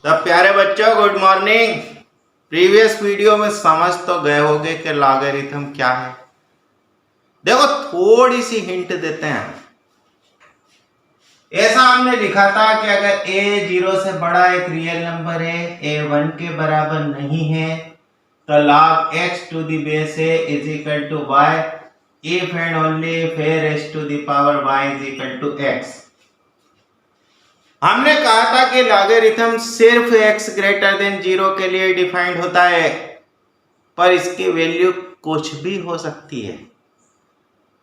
तो प्यारे बच्चों गुड मॉर्निंग। प्रीवियस वीडियो में समझ तो गए होंगे कि लॉगरिथम क्या है। देखो थोड़ी सी हिंट देते हैं। ऐसा हमने लिखा था कि अगर a 0 से बड़ा एक रियल नंबर है, a 1 के बराबर नहीं है, तो log x to the base a is equal to y if and only if a raised to the power y is equal to x। हमने कहा था कि लॉगरिथम सिर्फ x ग्रेटर देन 0 के लिए डिफाइंड होता है, पर इसकी वैल्यू कुछ भी हो सकती है।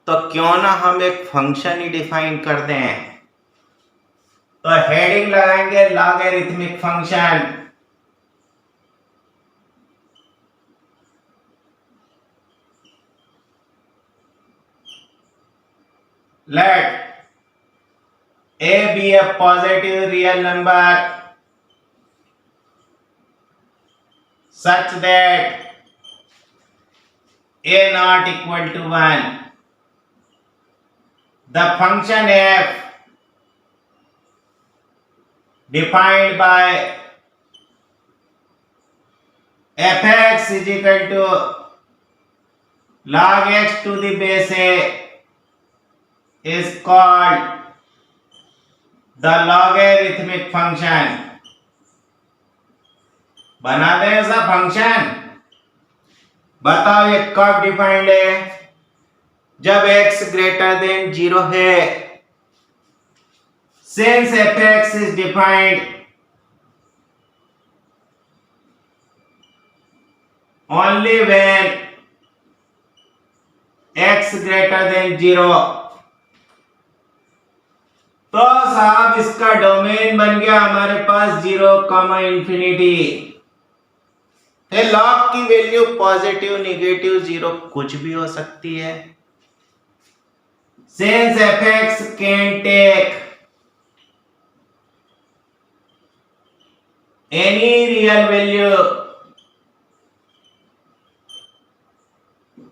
तो क्यों ना हम एक फंक्शन ही डिफाइन कर दें। तो हेडिंग लगाएंगे logarithmic function. Let a be a positive real number such that a not equal to 1. The function f defined by fx is equal to log x to the base a is called the logarithmic function। बना दे ऐसा function. बताओ ये कब defined है? जब x greater than 0 है। Since fx is defined only when x greater than 0, तो साहब इसका डोमेन बन गया हमारे पास 0, इंफिनिटी। लॉग की वैल्यू पॉजिटिव, नेगेटिव, 0 कुछ भी हो सकती है। Since fx can take any real value,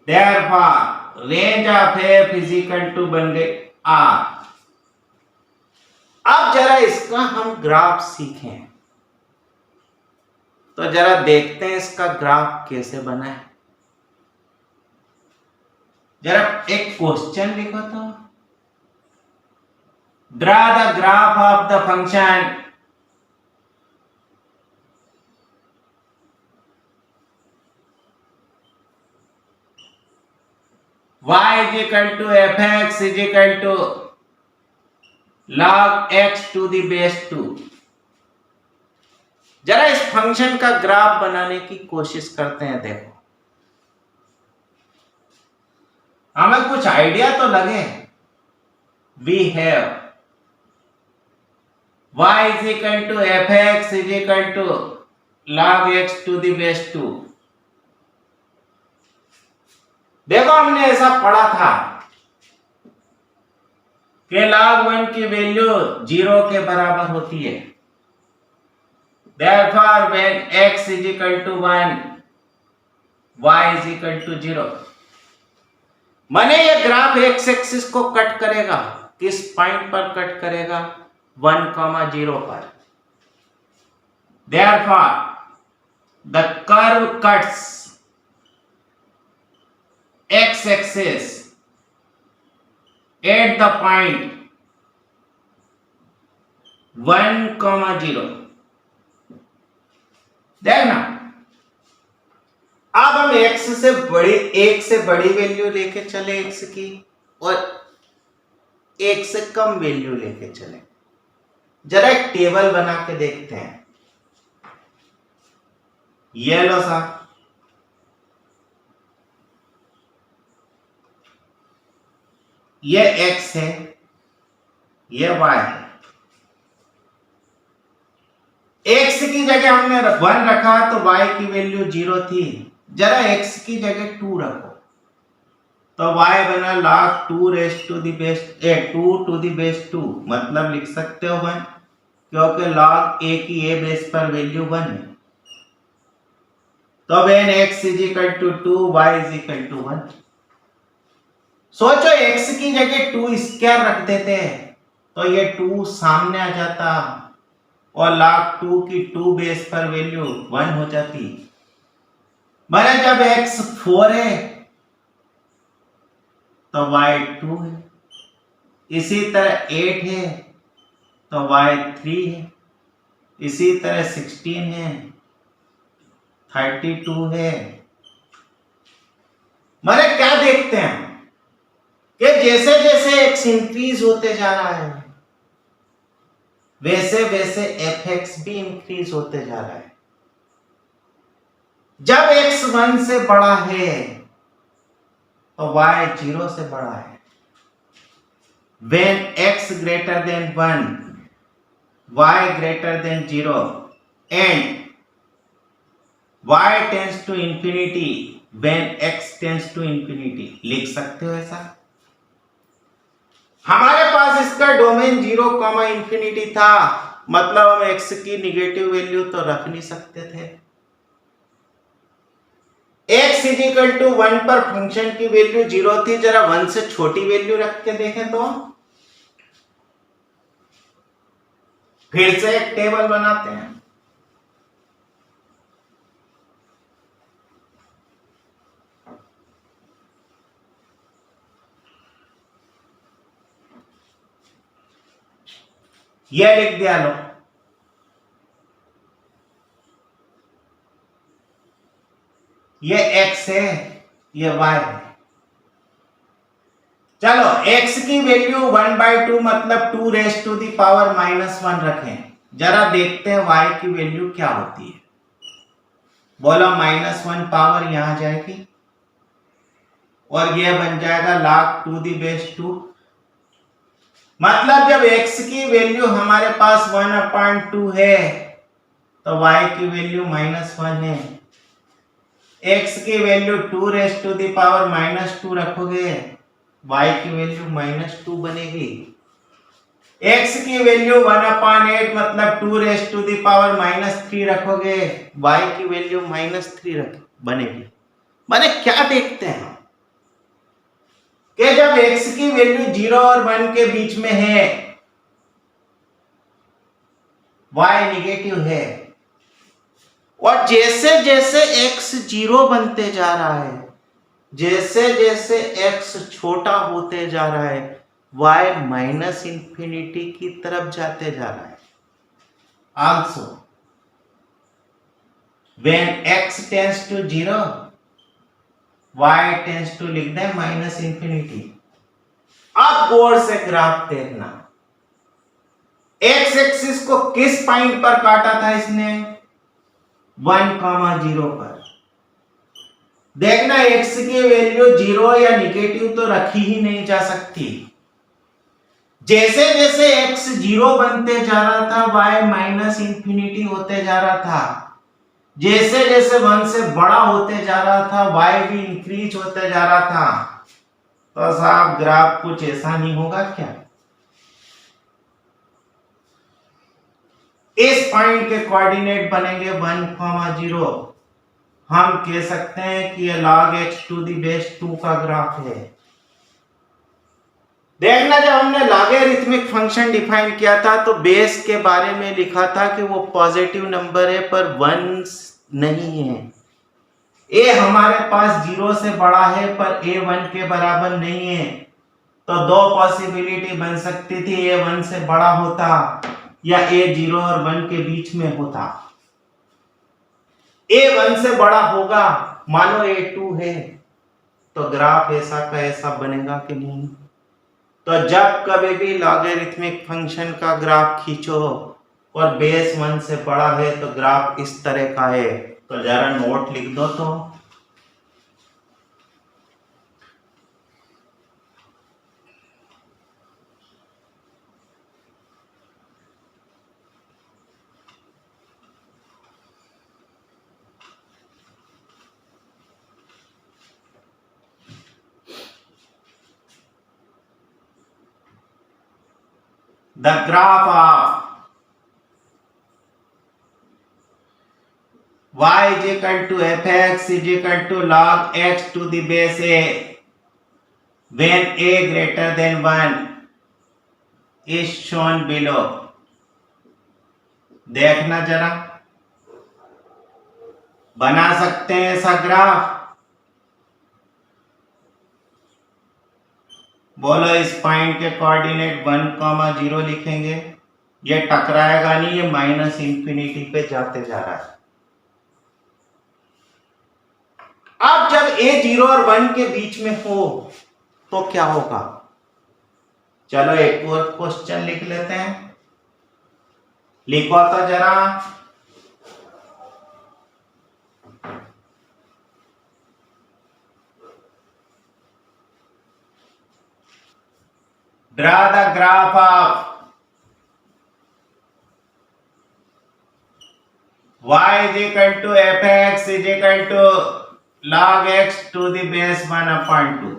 therefore range of f is equal to बन गए r। अब जरा इसका हम ग्राफ सीखें, तो जरा देखते हैं इसका ग्राफ कैसे बना है। जरा एक क्वेश्चन लिखो तो। Draw the graph of the function y is equal to fx is equal to log x to the base 2। जरा इस फंक्शन का ग्राफ बनाने की कोशिश करते हैं। देखो हमें कुछ आइडिया तो लगे। We have y is equal to fx is equal to log x to the base 2। देखो हमने ऐसा पढ़ा था कि log 1 की वैल्यू 0 के बराबर होती है। Therefore when x is equal to 1, y is equal to 0। माने ये ग्राफ x एक्सिस को कट करेगा। किस पॉइंट पर कट करेगा? 1,0 पर। Therefore the curve cuts x axis at the point 1,0। देखना अब हम x से बड़ी, 1 से बड़ी वैल्यू लेके चले x की, और 1 से कम वैल्यू लेके चले। जरा एक टेबल बना के देखते हैं। ये लो सा, ये x है, ये y है। x की जगह हमने 1 रखा तो y की वैल्यू 0 थी। जरा x की जगह 2 रखो तो y बना log 2 raised to the base 2 to the base 2, मतलब लिख सकते हो 1, क्योंकि log a की a बेस पर वैल्यू 1 है। तो when x is equal to 2, y is equal to 1। सोचो x की जगह 2 स्क्वायर रख देते हैं तो ये 2 सामने आ जाता, और log 2 की 2 बेस पर वैल्यू 1 हो जाती। मैंने जब x 4 है तो y 2 है, इसी तरह 8 है तो y 3 है, इसी तरह 16 है, 32 है। मैंने क्या देखते हैं कि जैसे जैसे x इंक्रीज होते जा रहा है वैसे वैसे fx भी इंक्रीज होते जा रहा है। जब x 1 से बड़ा है तो y 0 से बड़ा है। When x greater than 1, y greater than 0 and y tends to infinity when x tends to infinity। लिख सकते हो ऐसा? हमारे पास इसका डोमेन 0, इंफिनिटी था, मतलब हम x की निगेटिव वैल्यू तो रख नहीं सकते थे। x इजिकल टू 1 पर फंक्शन की वैल्यू 0 थी। जरा 1 से छोटी वैल्यू रख के देखें तो फिर से एक टेबल बनाते हैं। यह लिख दिया लो, ये x है, ये y है। चलो x की वैल्यू 1/2 मतलब 2 रेज टू दी पावर -1 रखें। जरा देखते हैं y की वैल्यू क्या होती है। बोला -1 पावर यहां जाएगी और यह बन जाएगा log 2 दी बेस 2। मतलब जब x की वैल्यू हमारे पास 1/2 है तो y की वैल्यू -1 है। x की value 2 raise to the power -2 रखोगे, y की वैल्यू -2 बनेगी। x की वैल्यू 1/8 मतलब 2 रेज टू दी पावर -3 रखोगे, y की वैल्यू -3 बनेगी। माने क्या देखते हैं कि जब x की वैल्यू 0 और 1 के बीच में है, y निगेटिव है, और जैसे जैसे x 0 बनते जा रहा है, जैसे जैसे x छोटा होते जा रहा है, y माइनस इंफिनिटी की तरफ जाते जा रहा है। Also, when x tends to 0, y tends to लिख दें माइनस इंफिनिटी। अब गौर से ग्राफ देखना, x एक्सिस को किस पॉइंट पर काटा था इसने? 1,0 पर। देखना x की वैल्यू 0 या निगेटिव तो रखी ही नहीं जा सकती। जैसे जैसे x 0 बनते जा रहा था, y माइनस इंफिनिटी होते जा रहा था। जैसे जैसे 1 से बड़ा होते जा रहा था, y भी इंक्रीज होते जा रहा था। तो साहब ग्राफ कुछ ऐसा नहीं होगा क्या? इस पॉइंट के कोऑर्डिनेट बनेंगे 1,0। हम कह सकते हैं कि यह log x to the base 2 का ग्राफ है। देखना, जब हमने लॉगरिथमिक फंक्शन डिफाइन किया था तो बेस के बारे में लिखा था कि वो पॉजिटिव नंबर है पर 1 नहीं है। a हमारे पास 0 से बड़ा है पर a 1 के बराबर नहीं है। तो दो पॉसिबिलिटी बन सकती थी, a 1 से बड़ा होता या a 0 और 1 के बीच में होता। a 1 से बड़ा होगा, मानो a 2 है, तो ग्राफ ऐसा का ऐसा बनेगा कि नहीं? तो जब कभी भी लॉगरिथमिक फंक्शन का ग्राफ खींचो और बेस 1 से बड़ा है तो ग्राफ इस तरह का है। तो जरा नोट लिख दो तो the graph of y is equal to fx is equal to log x to the base a when a greater than 1 is shown below। देखना जरा, बना सकते हैं ऐसा ग्राफ? बोलो, इस पॉइंट के कोऑर्डिनेट 1,0 लिखेंगे, ये टकराएगा नहीं, ये माइनस इंफिनिटी पे जाते जा रहा है। अब जब a 0 और 1 के बीच में हो तो क्या होगा? चलो एक और क्वेश्चन लिख लेते हैं, लिखो तो जरा। Draw the graph of y is equal to fx is equal to log x to the base 1/2।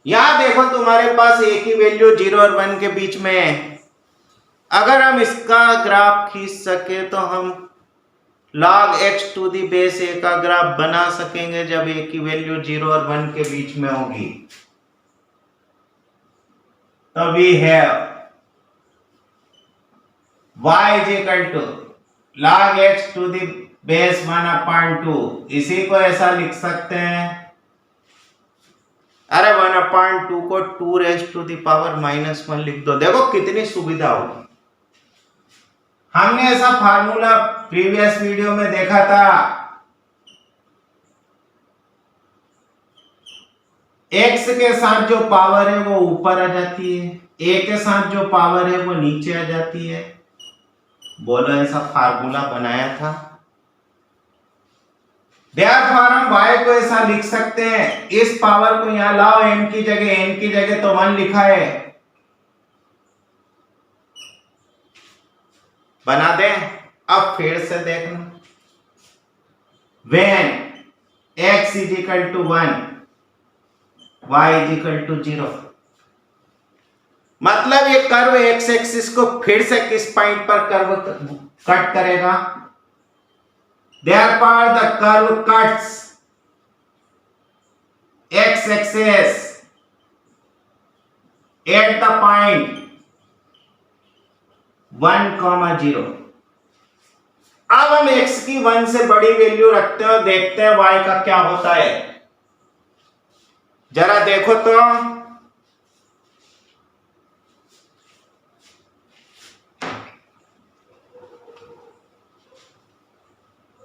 यहां देखो तुम्हारे पास a की वैल्यू 0 और 1 के बीच में है। अगर हम इसका ग्राफ खींच सके तो हम log x to the base a का ग्राफ बना सकेंगे जब a की वैल्यू 0 और 1 के बीच में होगी। तो we have y is equal to log x to the base 1/2। इसी को ऐसा लिख सकते हैं, अरे 1/2 को 2 raised to the power -1 लिख दो। देखो कितनी सुविधा होगी। हमने ऐसा फार्मूला प्रीवियस वीडियो में देखा था, x के साथ जो पावर है वो ऊपर आ जाती है, a के साथ जो पावर है वो नीचे आ जाती है। बोलो, ऐसा फार्मूला बनाया था। देयरफॉर हम y को ऐसा लिख सकते हैं, इस पावर को यहां लाओ, n की जगह तो 1 लिखा है, बना दें। अब फिर से देखना, when x is equal to 1 y is equal to 0, मतलब ये कर्व x एक्सिस को फिर से किस पॉइंट पर कर्व कट करेगा? Therefore the curve cuts x axis at the point 1,0। अब हम x की 1 से बड़ी वैल्यू रखते हैं और देखते हैं y का क्या होता है। जरा देखो तो,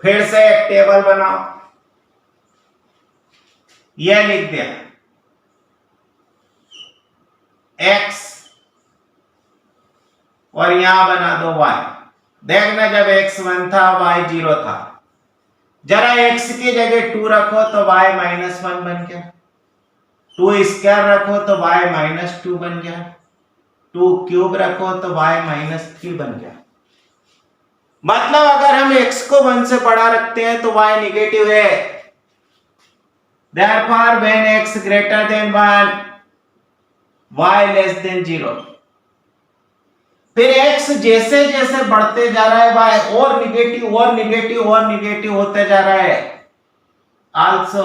फिर से एक टेबल बनाओ, यह लिख दिया x और यहां बना दो y। देखना, जब x 1 था y 0 था, जरा x की जगह 2 रखो तो y -1 बन गया, 2 स्क्वायर रखो तो y -2 बन गया, 2 क्यूब रखो तो y -3 बन गया। मतलब अगर हम x को 1 से बड़ा रखते हैं तो y निगेटिव है। Therefore when x greater than 1 y less than 0। फिर x जैसे जैसे बढ़ते जा रहा है y और निगेटिव और निगेटिव और निगेटिव होते जा रहा है। Also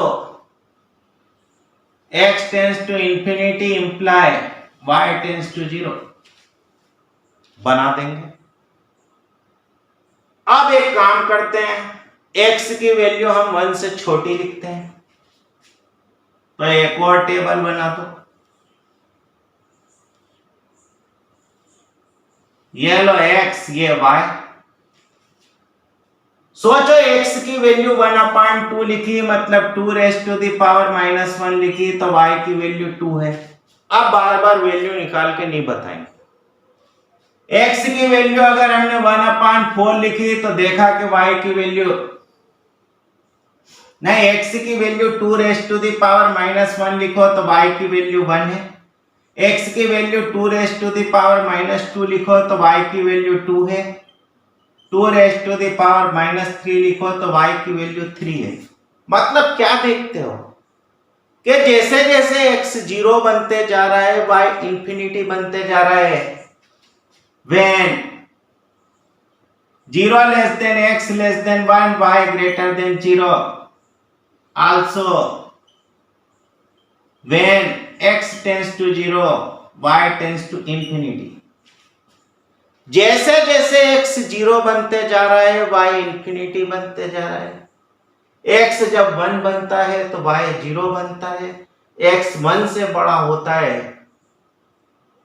x tends to infinity imply y tends to 0। बना देंगे। अब एक काम करते हैं, x की वैल्यू हम 1 से छोटी लिखते हैं, तो एक और टेबल बना दो, ये लो x, ये y। सोचो x की वैल्यू 1/2 लिखी, मतलब 2 raised to the power -1 लिखी, तो y की वैल्यू 2 है। अब बार बार वैल्यू निकाल के नहीं बताएंगे। x की वैल्यू अगर हमने 1/4 लिखी तो देखा कि y की वैल्यू नहीं, x की value 2 raised to the power -1 लिखो तो y की वैल्यू 1 है। x की value 2 raised to the power -2 लिखो तो y की वैल्यू 2 है। 2 raised to the power -3 लिखो तो y की वैल्यू 3 है। मतलब क्या देखते हो कि जैसे जैसे x 0 बनते जा रहा है y इंफिनिटी बनते जा रहा है। When 0 less than x less than 1 y greater than 0। Also when x tends to 0 y tends to infinity। जैसे जैसे x 0 बनते जा रहा है y इंफिनिटी बनते जा रहा है। x जब 1 बनता है तो y 0 बनता है, x 1 से बड़ा होता है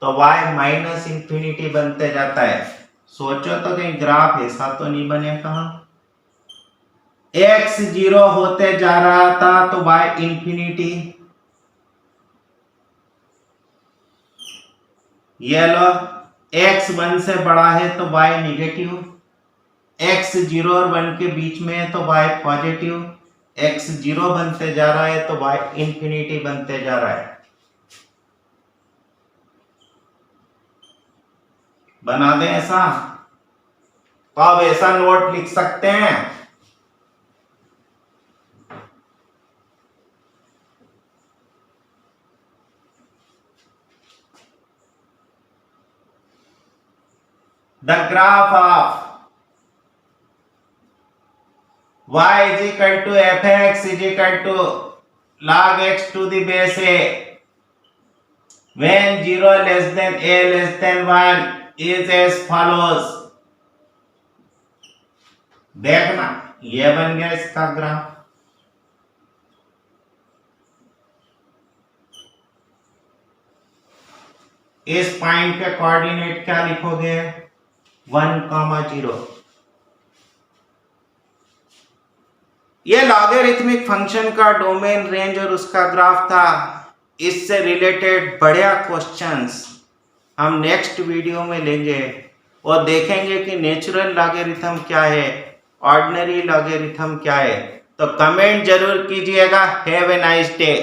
तो y माइनस इंफिनिटी बनते जाता है। सोचो तो कहीं ग्राफ ऐसा तो नहीं बनेगा। x 0 होते जा रहा था तो y इंफिनिटी, ये लो x 1 से बड़ा है तो y निगेटिव, x 0 और 1 के बीच में है तो y पॉजिटिव, x 0 बनते जा रहा है तो y इंफिनिटी बनते जा रहा है। बना दें ऐसा, तो आप ऐसा नोट लिख सकते हैं, the graph of y is equal to fx is equal to log x to the base a when 0 less than a less than 1 is as follows। देखना ये बन गया इसका ग्राफ। इस पॉइंट पे कोऑर्डिनेट क्या लिखोगे, 1,0। ये लॉगरिथमिक फंक्शन का डोमेन, रेंज और उसका ग्राफ था। इससे रिलेटेड बढ़िया क्वेश्चंस हम नेक्स्ट वीडियो में लेंगे और देखेंगे कि नेचुरल लॉगरिथम क्या है, ऑर्डिनरी लॉगरिथम क्या है। तो कमेंट जरूर कीजिएगा। Have a nice day.